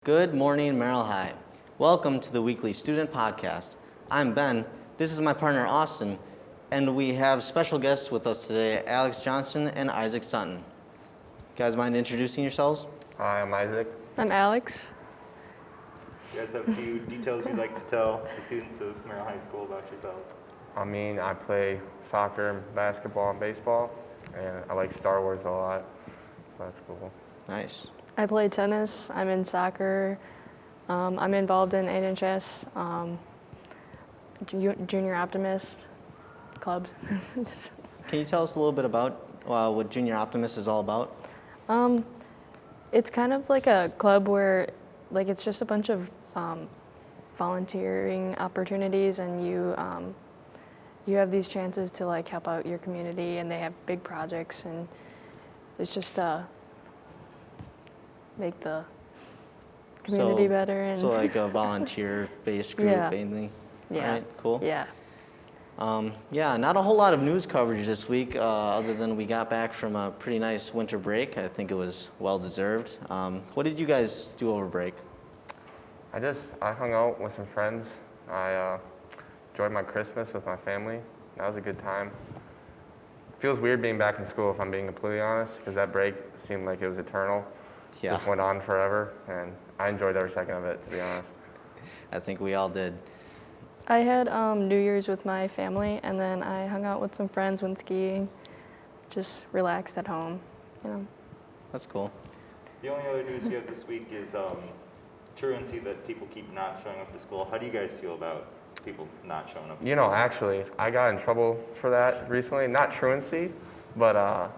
Good morning, Merrill High. Welcome to the weekly student podcast. I'm Ben. This is my partner, Austin, and we have special guests with us today, Alex Johnson and Isaac Sutton. You guys mind introducing yourselves? Hi, I'm Isaac. I'm Alex. You guys have a few details you'd like to tell the students of Merrill High School about yourselves? I play soccer, basketball, and baseball, and I like Star Wars a lot, so that's cool. Nice. I play tennis. I'm in soccer. I'm involved in NHS, Junior Optimist clubs. Can you tell us a little bit about what Junior Optimist is all about? It's kind of like a club where, it's just a bunch of volunteering opportunities, and you have these chances to help out your community, and they have big projects, and it's just make the community better. And So like a volunteer-based group, Yeah. mainly? Yeah. All right, cool. Yeah. Not a whole lot of news coverage this week, other than we got back from a pretty nice winter break. I think it was well-deserved. What did you guys do over break? I hung out with some friends. I enjoyed my Christmas with my family. That was a good time. Feels weird being back in school, if I'm being completely honest, because that break seemed like it was eternal. Yeah. Just went on forever, and I enjoyed every second of it, to be honest. I think we all did. I had New Year's with my family, and then I hung out with some friends, went skiing, just relaxed at home. That's cool. The only other news we have this week is truancy, that people keep not showing up to school. How do you guys feel about people not showing up to school? Actually, I got in trouble for that recently. Not truancy, but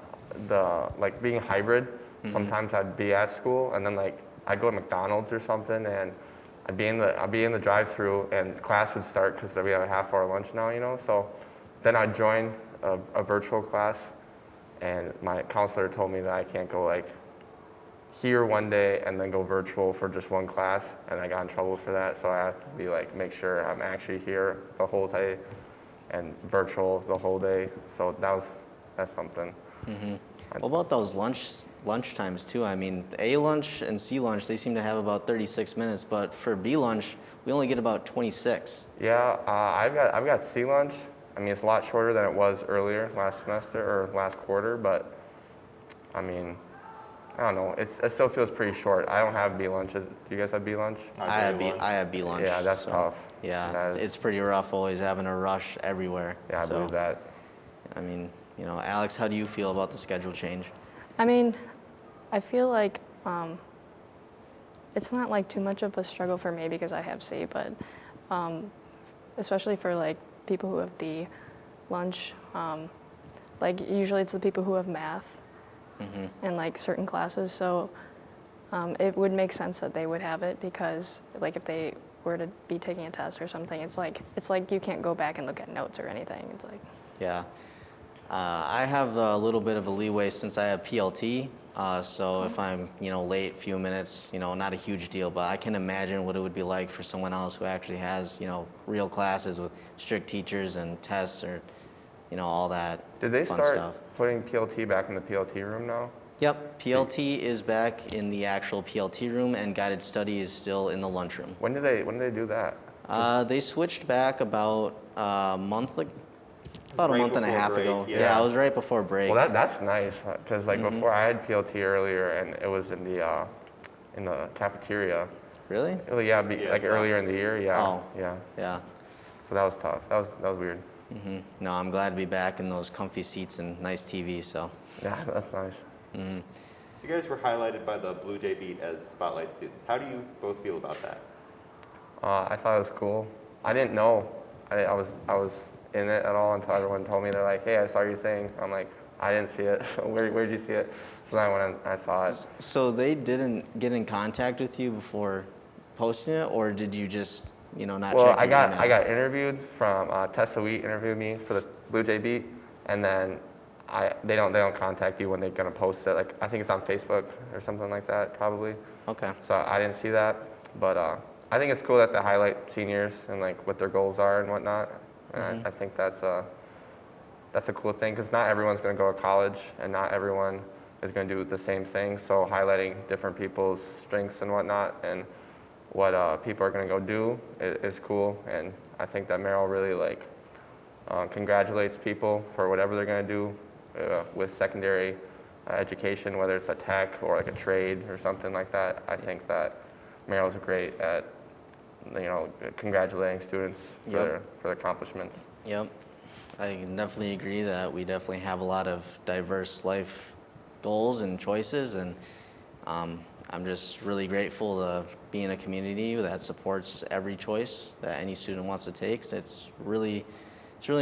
being hybrid. Mm-hmm. Sometimes I'd be at school, and then I'd go to McDonald's or something, and I'd be in the drive-through, and class would start because we have a half-hour lunch now, So then I'd join a virtual class, and my counselor told me that I can't go here one day and then go virtual for just one class, and I got in trouble for that. So I have to be make sure I'm actually here the whole day and virtual the whole day. So that's something. Mm-hmm. What about those lunch times too? I mean, A lunch and C lunch, they seem to have about 36 minutes, but for B lunch, we only get about 26. Yeah, I've got C lunch. I mean, it's a lot shorter than it was earlier last semester or last quarter, but I mean, I don't know. It still feels pretty short. I don't have B lunches. Do you guys have B lunch? I have B lunch. Yeah, that's tough. Yeah, it's pretty rough always having a rush everywhere. Yeah, I believe that. I mean, Alex, how do you feel about the schedule change? I mean, I feel like it's not too much of a struggle for me because I have C, but especially for people who have B lunch, usually it's the people who have math and certain classes, so it would make sense that they would have it because if they were to be taking a test or something, it's like you can't go back and look at notes or anything. It's Yeah. I have a little bit of a leeway since I have PLT, so if I'm, late a few minutes, not a huge deal, but I can imagine what it would be like for someone else who actually has, real classes with strict teachers and tests or, all that Did they fun start stuff. putting PLT back in the PLT room now? Yep, PLT is back in the actual PLT room, and guided study is still in the lunchroom. When did they do that? They switched back about a month Right and a before half break, ago. yeah. It was right before break. Well, that's nice because before I had PLT earlier and it was in the cafeteria. Really? Really, yeah, earlier in the year, yeah. Oh. Yeah. Yeah. So that was tough. That was weird. No, I'm glad to be back in those comfy seats and nice TV. So. Yeah, that's nice. So you guys were highlighted by the BlueJay beat as spotlight students. How do you both feel about that? I thought it was cool. I didn't know I was in it at all until everyone told me. They're like, "Hey, I saw your thing." I'm like, "I didn't see it. Where'd you see it?" So then I went and I saw it. So they didn't get in contact with you before posting it, or did you just, not Well, check I your got email? interviewed from Tessa Wheat interviewed me for the BlueJay beat, and then they don't contact you when they're gonna post it. I think it's on Facebook or something like that probably. Okay. So I didn't see that, but I think it's cool that they highlight seniors and what their goals are and whatnot. And I think that's a cool thing because not everyone's gonna go to college, and not everyone is going to do the same thing. So highlighting different people's strengths and whatnot, and what people are going to go do is cool. And I think that Merrill really like congratulates people for whatever they're going to do with secondary education, whether it's a tech or like a trade or something like that. I think that Merrill's great at congratulating students for their accomplishments. Yep. I can definitely agree that we definitely have a lot of diverse life goals and choices, and I'm just really grateful to be in a community that supports every choice that any student wants to take. So it's really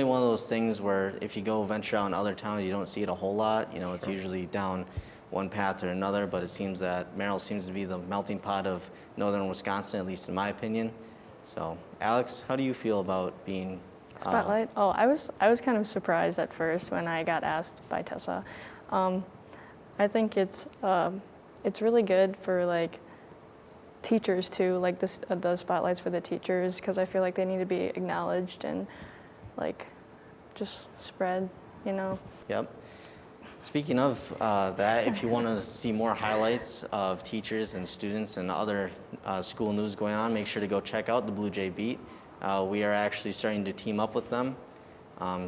one of those things where if you go venture out in other towns, you don't see it a whole lot. It's usually down one path or another, but it seems that Merrill seems to be the melting pot of northern Wisconsin, at least in my opinion. So, Alex, how do you feel about being Spotlight? I was kind of surprised at first when I got asked by Tessa. I think it's really good for like teachers too, like the spotlights for the teachers, because I feel like they need to be acknowledged and like just spread, Yep. Speaking of that, if you want to see more highlights of teachers and students and other school news going on, make sure to go check out the BlueJay Beat. We are actually starting to team up with them.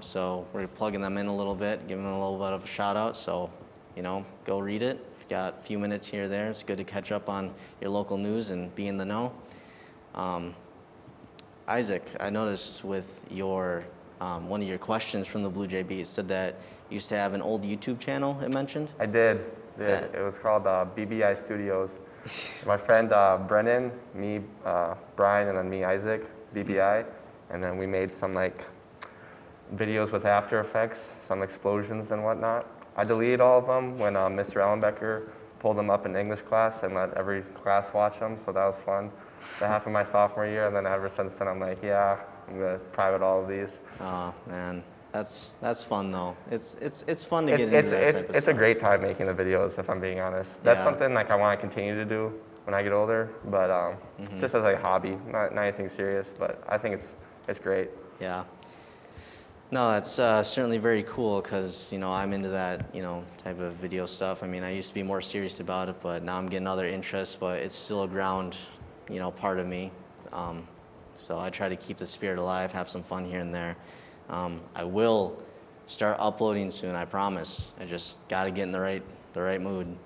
So we're plugging them in a little bit, giving them a little bit of a shout out. So, go read it. If you got a few minutes here or there, it's good to catch up on your local news and be in the know. Isaac, I noticed with your one of your questions from the BlueJay Beat, it said that you used to have an old YouTube channel, it mentioned? I did. It was called BBI Studios. My friend Brennan, me, Brian, and then me, Isaac, BBI, and then we made some like videos with After Effects, some explosions and whatnot. I deleted all of them when Mr. Ellenbecker pulled them up in English class and let every class watch them, so that was fun. That happened my sophomore year, and then ever since then I'm like, yeah, I'm gonna private all of these. Oh man, that's fun though. It's fun to get into that type of It's a stuff. great time making the videos, if I'm being honest. That's Yeah. something like I want to continue to do when I get older, but just as a hobby, not anything serious. But I think it's great. Yeah. No, that's certainly very cool because I'm into that type of video stuff. I mean, I used to be more serious about it, but now I'm getting other interests. But it's still a ground part of me. So I try to keep the spirit alive, have some fun here and there. I will start uploading soon, I promise. I just got to get in the right mood.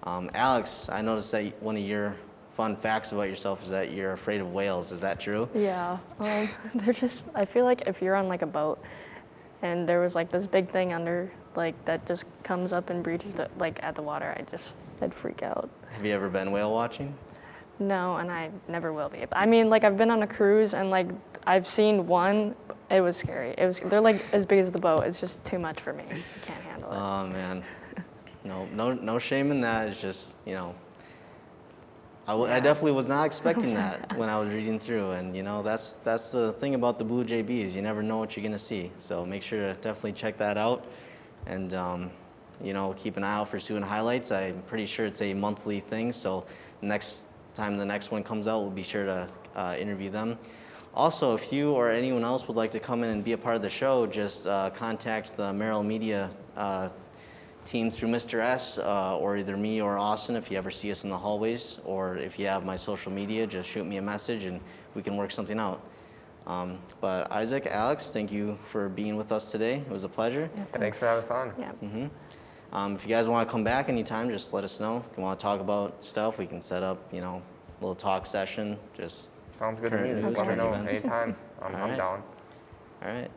Alex, I noticed that one of your fun facts about yourself is that you're afraid of whales. Is that true? Yeah, I feel like if you're on like a boat and there was like this big thing under, like that just comes up and breaches at the water, I'd freak out. Have you ever been whale watching? No, and I never will be. I mean, like I've been on a cruise and like I've seen one. It was scary. They're like as big as the boat. It's just too much for me. I can't handle it. Oh man, no shame in that. It's just I definitely was not expecting that when I was reading through, and that's the thing about the BlueJay Bees. You never know what you're gonna see. So make sure to definitely check that out, and keep an eye out for student highlights. I'm pretty sure it's a monthly thing. So next time the next one comes out, we'll be sure to interview them. Also, if you or anyone else would like to come in and be a part of the show, just contact the Merrill Media team through Mr. S, or either me or Austin if you ever see us in the hallways, or if you have my social media, just shoot me a message and we can work something out. But Isaac, Alex, thank you for being with us today. It was a pleasure. Yeah, Thanks for having us on. Yeah. If you guys want to come back anytime, just let us know. If you want to talk about stuff, we can set up, a little talk session. Just Sounds good to me. current Just news, let me current know events. anytime. I'm All right. down. All right.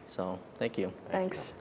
So, thank you. Thanks.